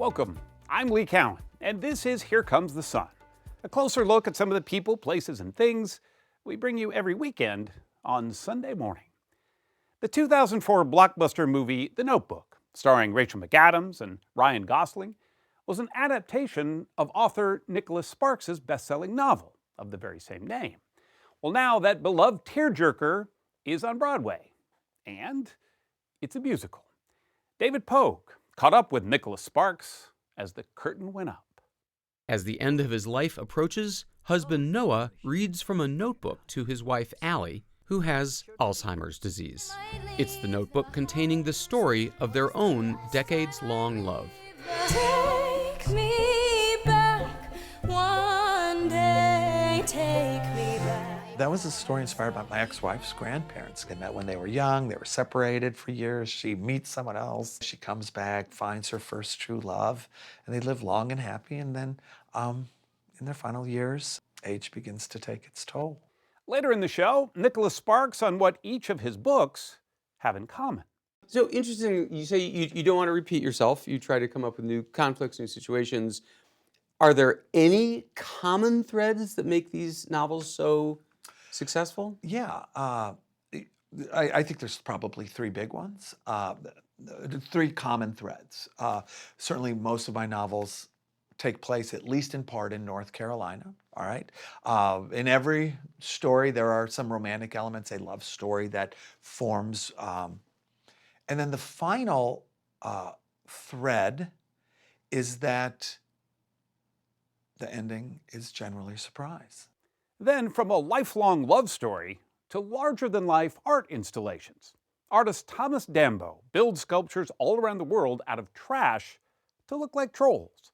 Welcome. I'm Lee Cowan, and this is Here Comes the Sun, a closer look at some of the people, places, and things we bring you every weekend on Sunday morning. The 2004 blockbuster movie The Notebook, starring Rachel McAdams and Ryan Gosling, was an adaptation of author Nicholas Sparks' best-selling novel of the very same name. Well, now that beloved tearjerker is on Broadway, and it's a musical. David Pogue caught up with Nicholas Sparks as the curtain went up. As the end of his life approaches, husband Noah reads from a notebook to his wife Allie, who has Alzheimer's disease. It's the notebook containing the story of their own decades-long love. Take me back, one day, take me back. That was a story inspired by my ex-wife's grandparents. They met when they were young, they were separated for years. She meets someone else, she comes back, finds her first true love, and they live long and happy, and then in their final years, age begins to take its toll. Later in the show, Nicholas Sparks on what each of his books have in common. So interesting, you say you don't want to repeat yourself. You try to come up with new conflicts, new situations. Are there any common threads that make these novels so successful? Yeah, I think there's probably three big ones, three common threads. Certainly most of my novels take place, at least in part, in North Carolina, all right? In every story, there are some romantic elements, a love story that forms. And then the final thread is that the ending is generally a surprise. Then from a lifelong love story to larger-than-life art installations. Artist Thomas Dambo builds sculptures all around the world out of trash to look like trolls.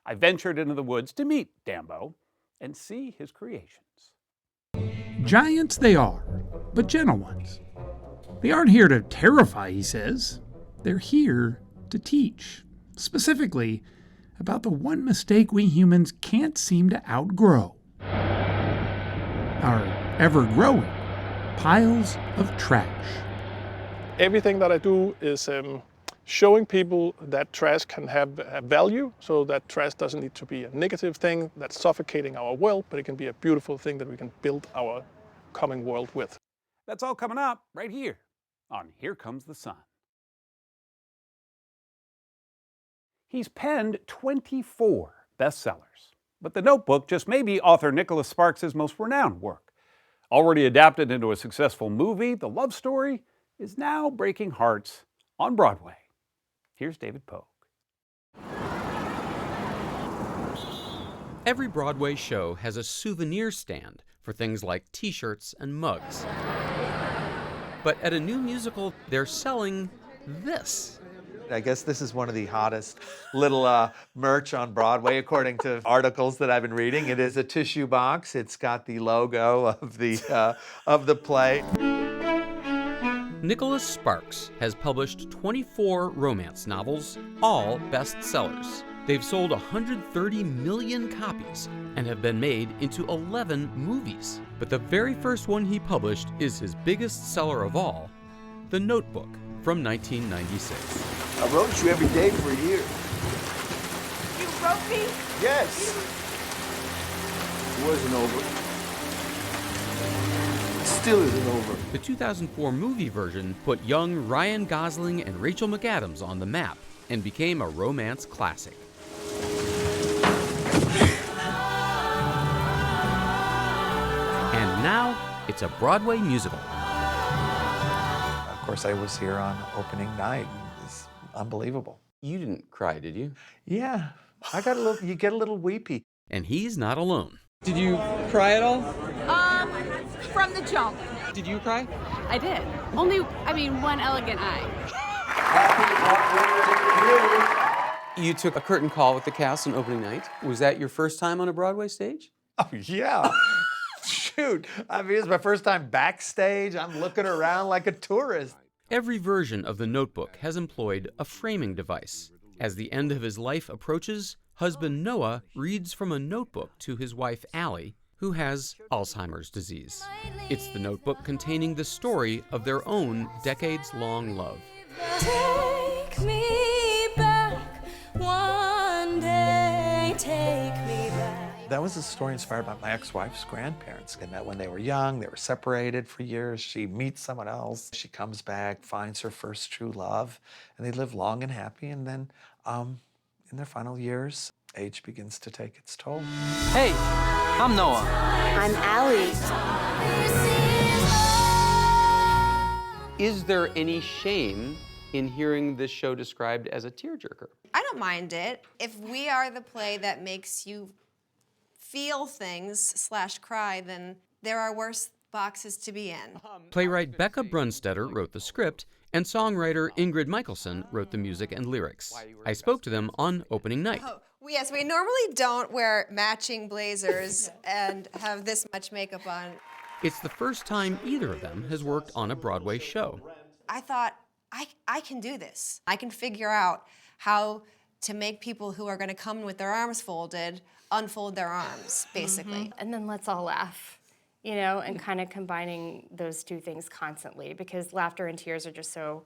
I ventured into the woods to meet Dambo and see his creations. Giants they are, but gentle ones. They aren't here to terrify, he says. They're here to teach. Specifically, about the one mistake we humans can't seem to outgrow. Our ever-growing piles of trash. Everything that I do is showing people that trash can have a value, so that trash doesn't need to be a negative thing that's suffocating our world, but it can be a beautiful thing that we can build our coming world with. That's all coming up right here on Here Comes the Sun. He's penned 24 bestsellers, but The Notebook just may be author Nicholas Sparks' most renowned work. Already adapted into a successful movie, the love story is now breaking hearts on Broadway. Here's David Pogue. Every Broadway show has a souvenir stand for things like t-shirts and mugs. But at a new musical, they're selling this. I guess this is one of the hottest little merch on Broadway, according to articles that I've been reading. It is a tissue box. It's got the logo of the play. Nicholas Sparks has published 24 romance novels, all bestsellers. They've sold 130 million copies and have been made into 11 movies. But the very first one he published is his biggest seller of all, The Notebook from 1996. I wrote you every day for a year. You wrote me? Yes. It wasn't over. It still isn't over. The 2004 movie version put young Ryan Gosling and Rachel McAdams on the map and became a romance classic. And now it's a Broadway musical. Of course, I was here on opening night. It's unbelievable. You didn't cry, did you? Yeah, you get a little weepy. And he's not alone. Did you cry at all? From the jump. Did you cry? I did. One elegant eye. You took a curtain call with the cast on opening night. Was that your first time on a Broadway stage? Oh, yeah. Shoot. It's my first time backstage. I'm looking around like a tourist. Every version of The Notebook has employed a framing device. As the end of his life approaches, husband Noah reads from a notebook to his wife Allie, who has Alzheimer's disease. It's the notebook containing the story of their own decades-long love. Take me back, one That was a story inspired by my ex-wife's grandparents. They met when they were young, they were separated for years. She meets someone else, she comes back, finds her first true love, and they live long and happy. And then in their final years, age begins to take its toll. Hey, I'm Noah. I'm Allie. Is there any shame in hearing this show described as a tearjerker? I don't mind it. If we are the play that makes you feel things / cry, then there are worse boxes to be in. Playwright Becca Brunstetter wrote the script, and songwriter Ingrid Michaelson wrote the music and lyrics. I spoke to them on opening night. Oh, yes, we normally don't wear matching blazers and have this much makeup on. It's the first time either of them has worked on a Broadway show. I thought, I can do this. I can figure out how to make people who are going to come with their arms folded unfold their arms, basically. And then let's all laugh, you know, and kind of combining those two things constantly, because laughter and tears are just so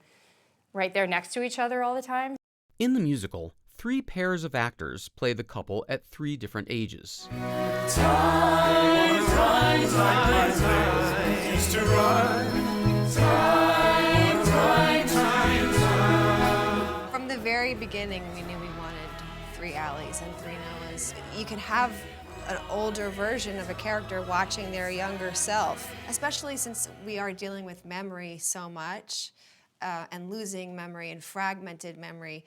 right there next to each other all the time. In the musical, 3 pairs of actors play the couple at 3 different ages. From the very beginning, we knew we wanted 3 Allies and 3 Noahs. You can have an older version of a character watching their younger self, especially since we are dealing with memory so much and losing memory and fragmented memory,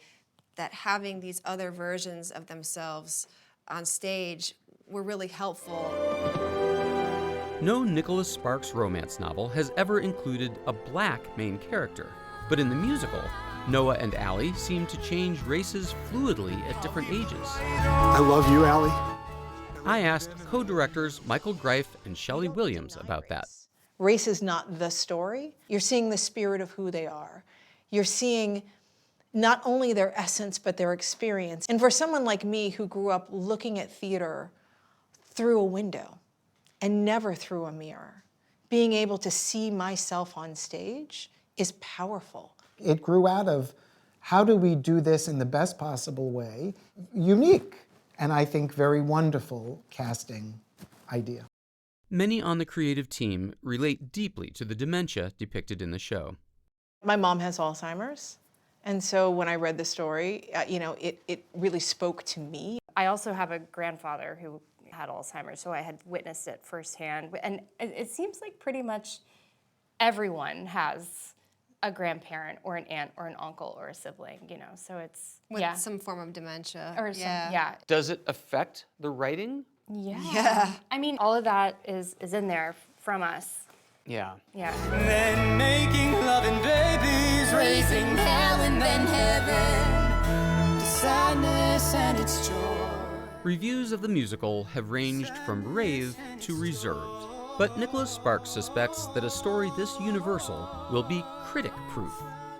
that having these other versions of themselves on stage were really helpful. No Nicholas Sparks romance novel has ever included a black main character, but in the musical, Noah and Allie seem to change races fluidly at different ages. I love you, Allie. I asked co-directors Michael Greif and Shelley Williams about that. Race is not the story. You're seeing the spirit of who they are. You're seeing not only their essence, but their experience. And for someone like me who grew up looking at theater through a window and never through a mirror, being able to see myself on stage is powerful. It grew out of how do we do this in the best possible way, unique, and I think very wonderful casting idea. Many on the creative team relate deeply to the dementia depicted in the show. My mom has Alzheimer's, and so when I read the story, it really spoke to me. I also have a grandfather who had Alzheimer's, so I had witnessed it firsthand. And it seems like pretty much everyone has a grandparent or an aunt or an uncle or a sibling, you know, so it's... With some form of dementia. Or yeah. Does it affect the writing? Yeah. I mean, all of that is in there from us. Yeah. Yeah. Then making love and babies, raising hell and then heaven, to sadness and its joy. Reviews of the musical have ranged from rave to reserved, but Nicholas Sparks suspects that a story this universal will be critic-proof.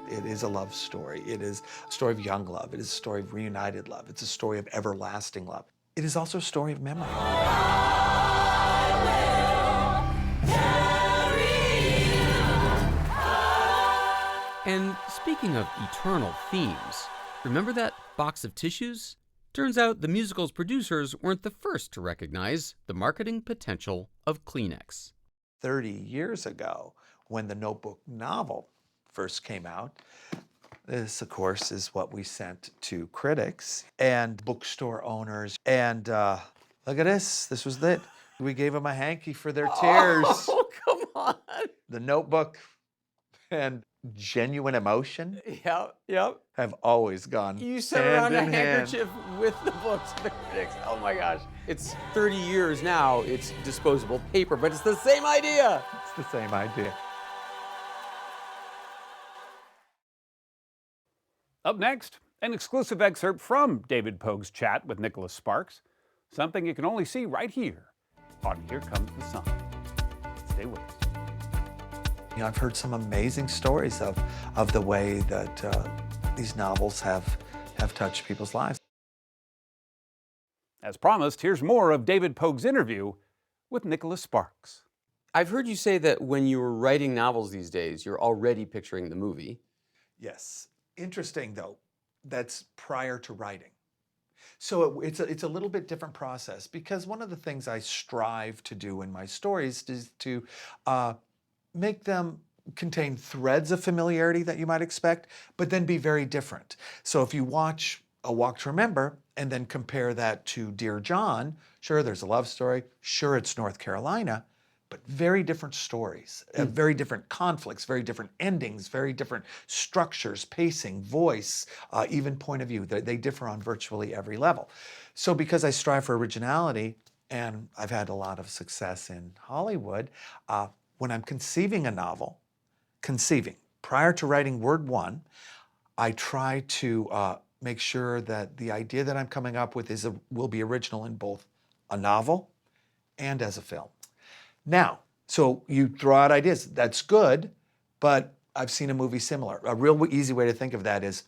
It is a love story. It is a story of young love. It is a story of reunited love. It's a story of everlasting love. It is also a story of memory. And speaking of eternal themes, remember that box of tissues? Turns out the musical's producers weren't the first to recognize the marketing potential of Kleenex. 30 years ago, when the Notebook novel first came out, this, of course, is what we sent to critics and bookstore owners. And look at this. This was it. We gave them a hanky for their tears. Oh, come on. The Notebook and genuine emotion Yep. have always gone You sat hand around a in hand. handkerchief with the books to the critics. Oh my gosh. It's 30 years now, it's disposable paper, but it's the same idea. It's the same idea. Up next, an exclusive excerpt from David Pogue's chat with Nicholas Sparks, something you can only see right here on Here Comes the Sun. Stay with us. You know, I've heard some amazing stories of the way that these novels have touched people's lives. As promised, here's more of David Pogue's interview with Nicholas Sparks. I've heard you say that when you were writing novels these days, you're already picturing the movie. Yes. Interesting, though, that's prior to writing. So it's a little bit different process, because one of the things I strive to do in my stories is to make them contain threads of familiarity that you might expect, but then be very different. So if you watch A Walk to Remember and then compare that to Dear John, sure, there's a love story, sure, it's North Carolina, but very different stories, very different conflicts, very different endings, very different structures, pacing, voice, even point of view. They differ on virtually every level. So because I strive for originality, and I've had a lot of success in Hollywood, when I'm conceiving a novel, prior to writing word one, I try to make sure that the idea that I'm coming up with will be original in both a novel and as a film. Now, so you throw out ideas, that's good, but I've seen a movie similar. A real easy way to think of that is,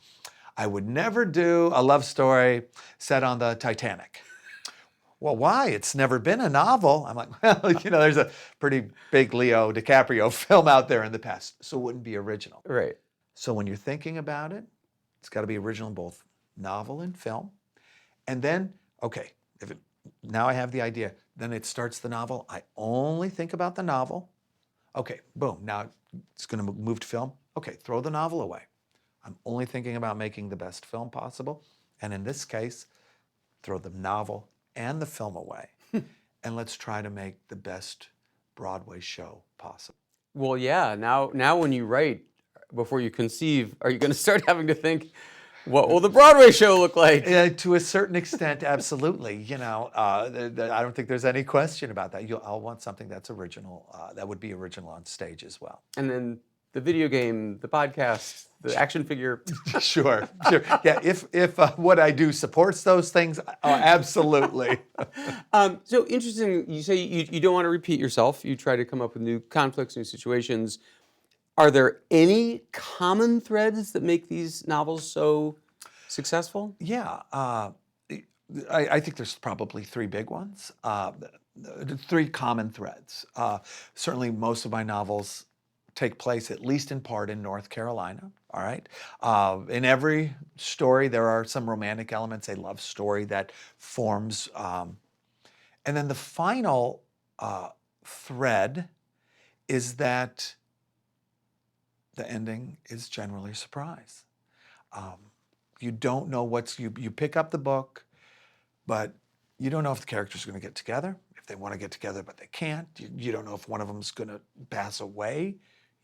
I would never do a love story set on the Titanic. Well, why? It's never been a novel. I'm like, well, there's a pretty big Leo DiCaprio film out there in the past, so it wouldn't be original. Right. So when you're thinking about it, it's got to be original in both novel and film. And then, okay, now I have the idea, then it starts the novel. I only think about the novel. Okay, boom, now it's going to move to film. Okay, throw the novel away. I'm only thinking about making the best film possible. And in this case, throw the novel and the film away. And let's try to make the best Broadway show possible. Well, yeah, now when you write, before you conceive, are you going to start having to think, what will the Broadway show look like? To a certain extent, absolutely. I don't think there's any question about that. I'll want something that's original, that would be original on stage as well. And then the video game, the podcast, the action figure. Sure. Yeah, if what I do supports those things, absolutely. So interesting, you say you don't want to repeat yourself. You try to come up with new conflicts, new situations. Are there any common threads that make these novels so successful? Yeah, I think there's probably three big ones, three common threads. Certainly most of my novels take place, at least in part, in North Carolina, all right? In every story, there are some romantic elements, a love story that forms. And then the final thread is that the ending is generally a surprise. You don't know you pick up the book, but you don't know if the characters are going to get together, if they want to get together but they can't. You don't know if one of them is going to pass away.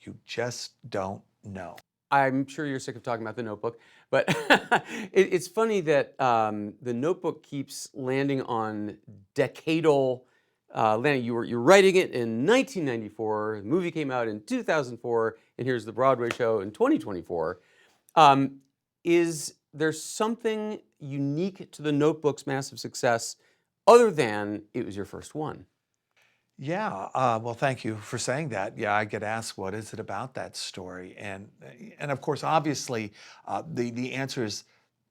You just don't know. I'm sure you're sick of talking about The Notebook, but it's funny that The Notebook keeps landing on decadal landing. You're writing it in 1994, the movie came out in 2004, and here's the Broadway show in 2024. Is there something unique to The Notebook's massive success other than it was your first one? Yeah, well, thank you for saying that. Yeah, I get asked, what is it about that story? And of course, obviously, the answer is,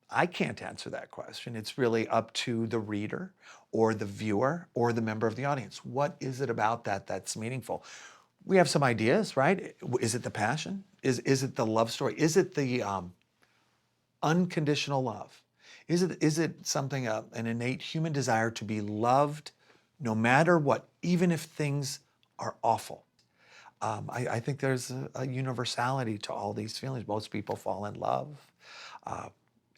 I can't answer that question. It's really up to the reader or the viewer or the member of the audience. What is it about that that's meaningful? We have some ideas, right? Is it the passion? Is it the love story? Is it the unconditional love? Is it something, an innate human desire to be loved no matter what, even if things are awful? I think there's a universality to all these feelings. Most people fall in love.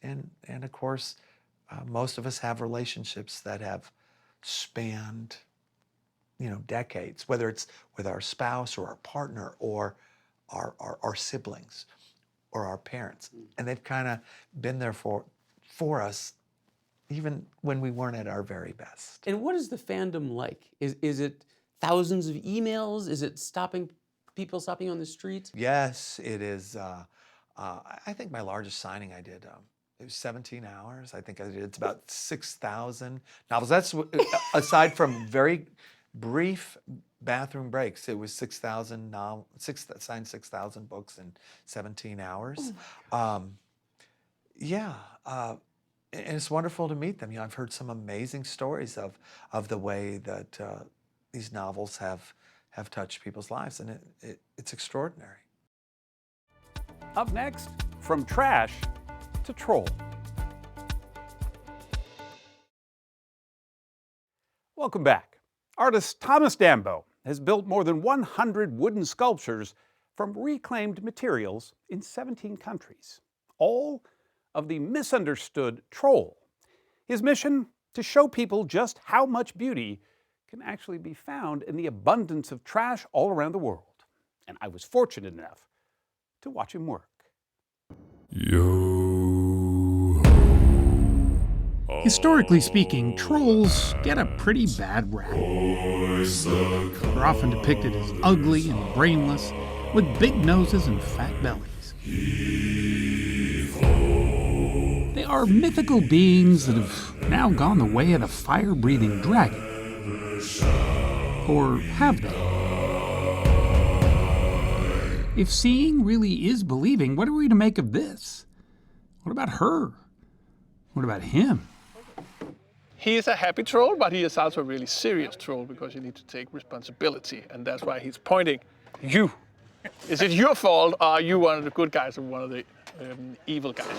And of course, most of us have relationships that have spanned, decades, whether it's with our spouse or our partner or our siblings or our parents. And they've kind of been there for us even when we weren't at our very best. And what is the fandom like? Is it thousands of emails? Is it people stopping on the street? Yes, it is. I think my largest signing I did, it was 17 hours. I think it's about 6,000 novels. That's aside from very brief bathroom breaks. It was 6,000 signed 6,000 books in 17 hours. And it's wonderful to meet them. I've heard some amazing stories of the way that these novels have touched people's lives, and it's extraordinary. Up next, from trash to troll. Welcome back. Artist Thomas Dambo has built more than 100 wooden sculptures from reclaimed materials in 17 countries, all of the misunderstood troll. His mission? To show people just how much beauty can actually be found in the abundance of trash all around the world. And I was fortunate enough to watch him work. Historically speaking, trolls get a pretty bad rap. They're often depicted as ugly and brainless, with big noses and fat bellies. They are mythical beings that have now gone the way of the fire-breathing dragon. Or have they? If seeing really is believing, what are we to make of this? What about her? What about him? He is a happy troll, but he is also a really serious troll because you need to take responsibility, and that's why he's pointing, you. Is it your fault, or are you one of the good guys or one of the evil guys?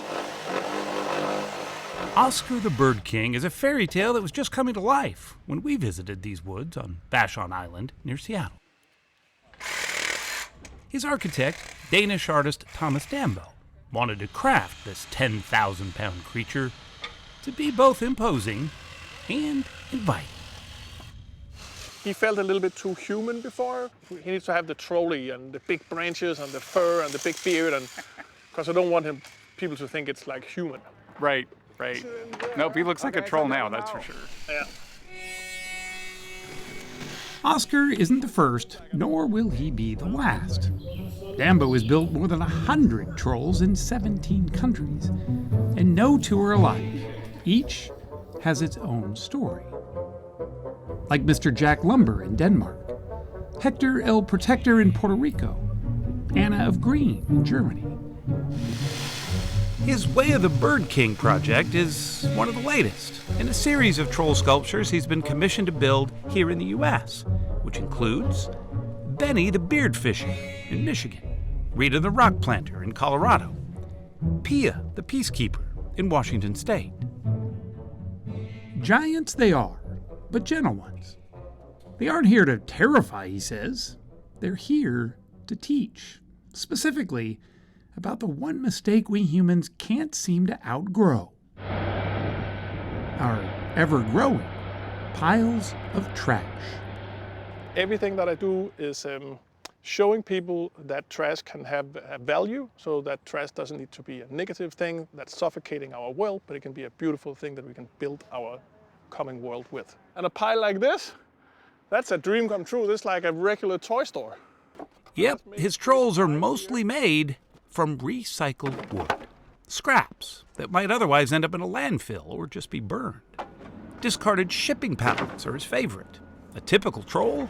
Oscar the Bird King is a fairy tale that was just coming to life when we visited these woods on Vashon Island near Seattle. His architect, Danish artist Thomas Dambo, wanted to craft this 10,000-pound creature to be both imposing and inviting. He felt a little bit too human before. He needs to have the trolley and the big branches and the fur and the big beard, and because I don't want people to think it's like human. Right. Nope, he looks like a troll now, that's for sure. Yeah. Oscar isn't the first, nor will he be the last. Dambo has built more than 100 trolls in 17 countries, and no two are alike. Each has its own story. Like Mr. Jack Lumber in Denmark, Hector El Protector in Puerto Rico, Anna of Green in Germany. His Way of the Bird King project is one of the latest in a series of troll sculptures he's been commissioned to build here in the U.S., which includes Benny the Beard Fisher in Michigan, Rita the Rock Planter in Colorado, Pia the Peacekeeper in Washington State. Giants they are, but gentle ones. They aren't here to terrify, he says. They're here to teach, specifically about the one mistake we humans can't seem to outgrow. Our ever-growing piles of trash. Everything that I do is showing people that trash can have a value, so that trash doesn't need to be a negative thing that's suffocating our world, but it can be a beautiful thing that we can build our coming world with. And a pile like this, that's a dream come true. This is like a regular toy store. Yep, his trolls are mostly made from recycled wood. Scraps that might otherwise end up in a landfill or just be burned. Discarded shipping pallets are his favorite. A typical troll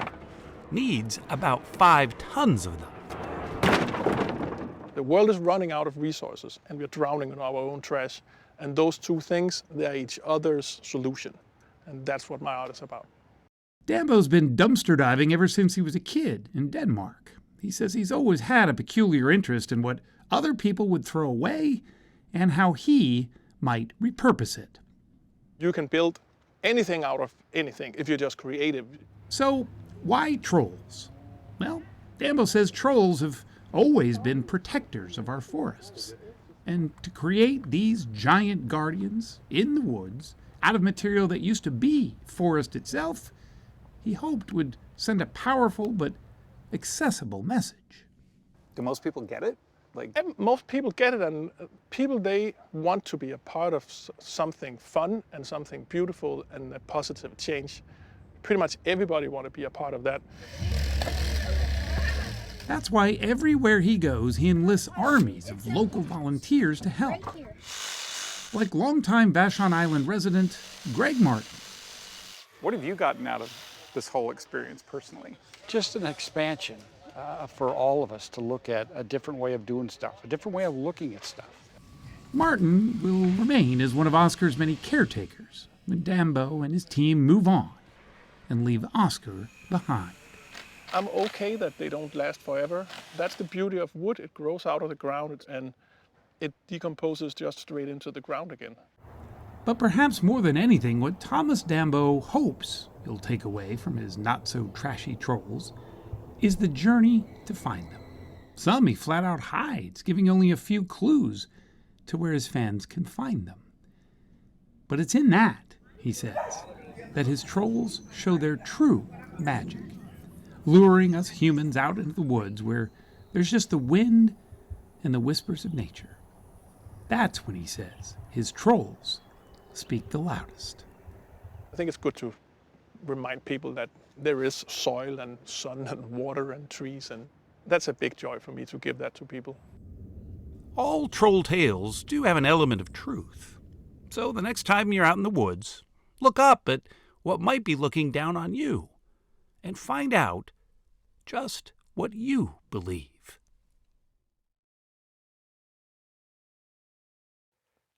needs about 5 tons of them. The world is running out of resources and we're drowning in our own trash. And those two things, they are each other's solution. And that's what my art is about. Dambo's been dumpster diving ever since he was a kid in Denmark. He says he's always had a peculiar interest in what other people would throw away and how he might repurpose it. You can build anything out of anything if you're just creative. So, why trolls? Well, Dambo says trolls have always been protectors of our forests. And to create these giant guardians in the woods out of material that used to be forest itself, he hoped would send a powerful but accessible message. Do most people get it? Most people get it, and people, they want to be a part of something fun and something beautiful and a positive change. Pretty much everybody want to be a part of that. That's why everywhere he goes, he enlists armies of local volunteers to help. Like longtime Vashon Island resident Greg Martin. What have you gotten out of this whole experience personally? Just an expansion for all of us to look at a different way of doing stuff, a different way of looking at stuff. Martin will remain as one of Oscar's many caretakers when Dambo and his team move on and leave Oscar behind. I'm okay that they don't last forever. That's the beauty of wood. It grows out of the ground and it decomposes just straight into the ground again. But perhaps more than anything, what Thomas Dambo hopes you'll take away from his not-so-trashy trolls is the journey to find them. Some he flat out hides, giving only a few clues to where his fans can find them. But it's in that, he says, that his trolls show their true magic, luring us humans out into the woods where there's just the wind and the whispers of nature. That's when he says his trolls speak the loudest. I think it's good to remind people that there is soil and sun and water and trees, and that's a big joy for me to give that to people. All troll tales do have an element of truth. So the next time you're out in the woods, look up at what might be looking down on you and find out just what you believe.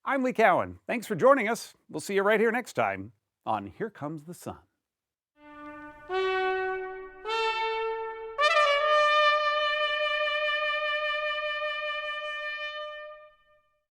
I'm Lee Cowan. Thanks for joining us. We'll see you right here next time on Here Comes the Sun.